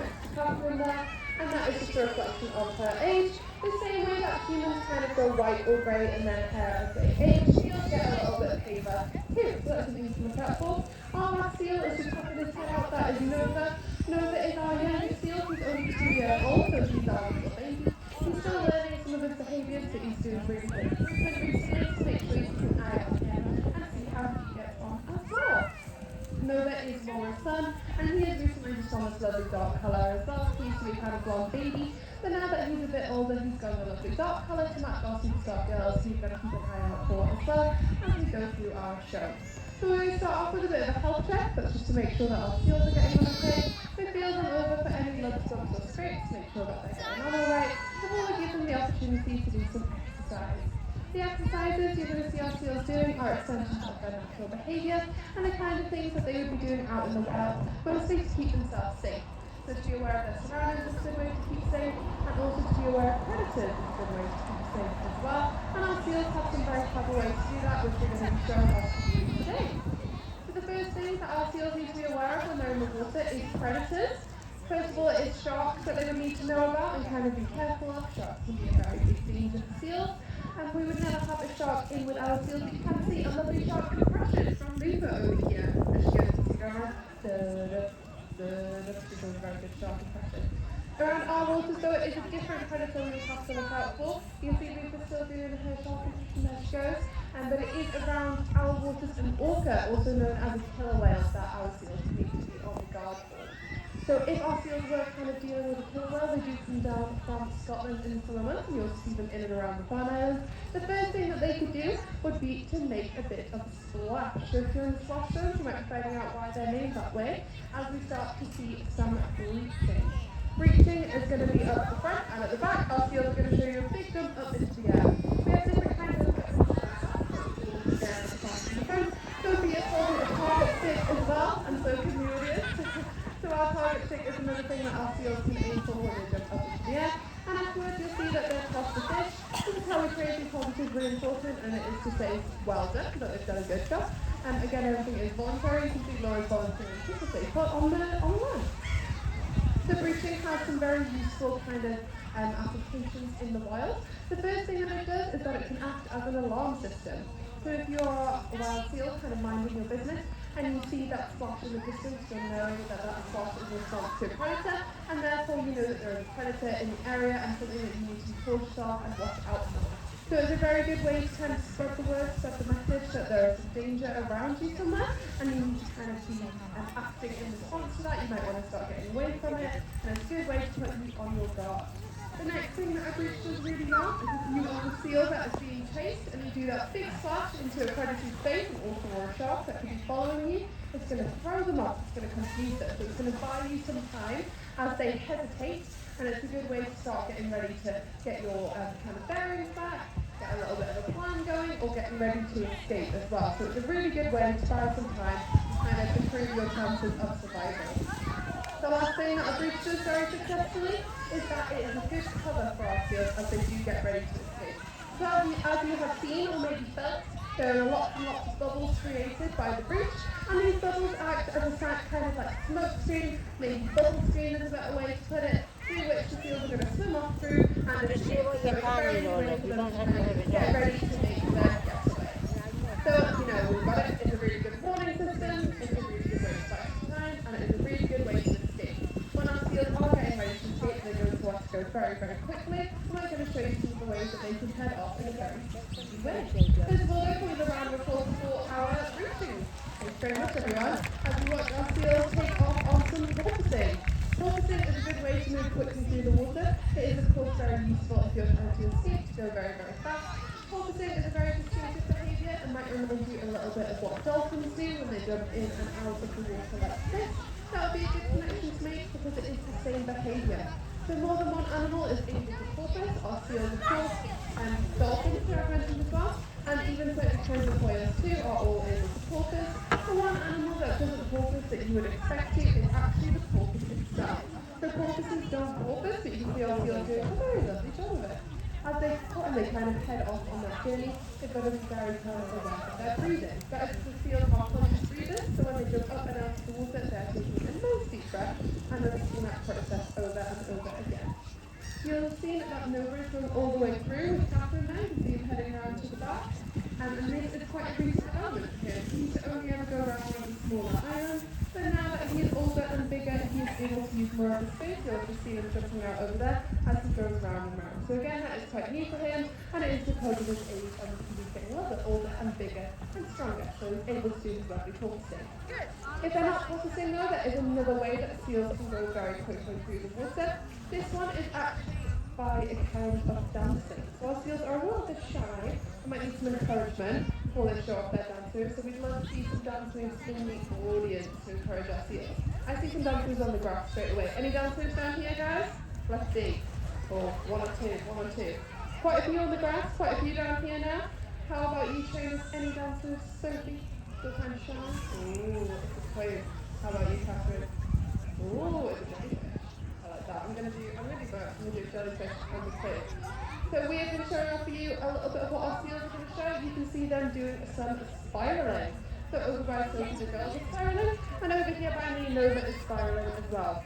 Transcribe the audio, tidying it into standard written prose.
extra purple in there, and that is just a reflection of her age. The same way that humans kind of go white or grey in their hair as they age, seals get a little bit paler too, so that's something to look out for. Our last seal is just popping his head out, that is Nova. Nova is our youngest seal, he's only 2 years old, so he's our little baby. He's still learning some of his behaviours, but he's doing really good improvement recently, so make sure you keep an eye on him and see how he gets on as well. Nova is Laura's son, and he has recently just gone this lovely dark colour as well. He used to be kind of blonde baby, but now that he's a bit older, he's gone a lovely dark colour to match our superstar girls, who you're going to keep an eye out for as well as we go through our show. So we're going to start off with a bit of a health check, that's just to make sure that our seals are getting on okay. We feel them over for any lumps, bumps or scrapes, make sure that they're getting on alright, before we give them the opportunity to do some exercise. The exercises you're going to see our seals doing are extensions of their natural behaviour and the kind of things that they would be doing out in the wild, mostly to keep themselves safe. So to be aware of their surroundings is a good way to keep safe, and also to be aware of predators is a good way to keep safe as well. And our seals have some very clever ways to do that, which we're going to be showing off to you today. So the first thing that our seals need to be aware of when they're in the water is predators. First of all, it's sharks that they would need to know about and kind of be careful of. Sharks can be a very big danger to seals. And we would never have a shark in with our seals, but you can see a lovely shark impression from Luba over here. As she goes to the camera. She's doing a very good shark impression. Around our waters though, it is a different predator we have to look out for. You can see Luba still doing her shark impression as she goes. But it is around our waters an orca, also known as a killer whale, that our seals need to be on the guard for. So if our seals were kind of dealing with a killer whale, they do come down from Scotland in the summer months, and you'll see them in and around the Farne Islands. The first thing that they could do would be to make a bit of a splash. So if you're in the splash zone, you might be finding out why they're named that way, as we start to see some breaching. Breaching is going to be up at the front and at the back. Our seals are going to show you a big jump up into the air. We have different kinds of Sophie is holding a target stick as well, and so can Muriel. So our target stick is another thing that our seals can aim for when they jump up into the air. And afterwards you'll see that they've tossed the fish. This is how we create the positive reinforcement, and it is to say well done, that they've done a good job. And again, everything is voluntary. You can see Laura's volunteering to stay put on the line. So breaching has some very useful kind of applications in the wild. The first thing that it does is that it can act as an alarm system. So if you're a wild seal kind of minding your business and you see that splash in the distance, you'll know that that splash is a response to a predator, and therefore you know that there is a predator in the area and something that you need to be cautious of and watch out for. So it's a very good way to kind of spread the word, spread the message that there is danger around you somewhere, and you need to kind of be acting in response to that. You might want to start getting away from it, and it's a good way to put you on your guard. The next thing that a breach does really well is if you are a seal that is being chased and you do that big splash into a predator's face, and also or a shark that could be following you, it's going to throw them off, it's going to confuse them, so it's going to buy you some time as they hesitate, and it's a good way to start getting ready to get your kind of bearings back, get a little bit of a plan going, or getting ready to escape as well. So it's a really good way to buy some time to kind of improve your chances of survival. The last thing that a breach does very successfully is that it is a good cover for our seals as they do get ready to escape. So as you have seen or maybe felt, there are lots and lots of bubbles created by the breach, and these bubbles act as a kind of like smoke screen, maybe bubble screen is a better way to put it, through which the seals are going to swim off through and escape. So it's a very good way for them to get ready to make their getaway. So, we've got it, it's a really good warning system, it's a really good way to buy some time, and it is a really good way to escape. When our seals are getting ready to escape, they're going to want to go very, very quickly, and we're going to show you some of the ways that they can head off in a very easy way. First of all, let's give a round of applause for our breaching. Thanks very much, everyone. As we watch our seals take off on some porpoising. Porpoising is a good way to move quickly through the water. It is, of course, very useful if you're trying to escape, to go very, very fast. Porpoising is a very distinctive behaviour and might remind you a little bit of what dolphins do when they jump in and out of the water like this. That would be a good connection to make because it is the same behaviour. So more than one animal is able to porpoise. Our seals, of course, and dolphins, who I've mentioned as well, and even certain kinds of whales too are all able to porpoise. The one animal that doesn't porpoise that you would expect to is actually the porpoise itself. So porpoises don't porpoise, but you can see our seals doing a very lovely job of it. as they and they kind of head off on that journey, they've got to be very careful about their breathing. But the seals are conscious breathers, so when they jump up and out of the water, they're taking a nice deep breath and repeating that process over and over again. You'll have seen that Nova is going all the way through with Catherine there. You can see him heading around to the back. And this is quite a recent development for him. He used to only ever go around one of the smaller islands, but now that he is older and bigger, he is able to use more of the space. You'll just see him jumping out over there as he goes round and round. So again, that is quite new for him, and it is because of his age and he's getting a little bit older and bigger and stronger, so he's able to do his lovely tortoising. If they're not tortoising though, there is another way that seals can go very quickly through the water. This one is actually by account of dancing. So our seals are a little bit shy and might need some encouragement before they show off their dance moves. So we'd love to see some dance moves in the audience to encourage our seals. I see some dance moves on the graph straight away. Any dance moves down here, guys? Let's see. Oh, one or two. Quite a few on the grass, quite a few down here now. How about you train us any dance moves, Sophie? Still kind of shy? Ooh, it's a queen. How about you, Catherine? Ooh, it's a jellyfish. I like that. I'm gonna do both. I'm gonna do jellyfish and the pig. So we have been showing off for you a little bit of what our seals are going to show. You can see them doing some spiraling. So over by Sophie, the girls are spiraling, and over here by me, Nova is spiraling as well.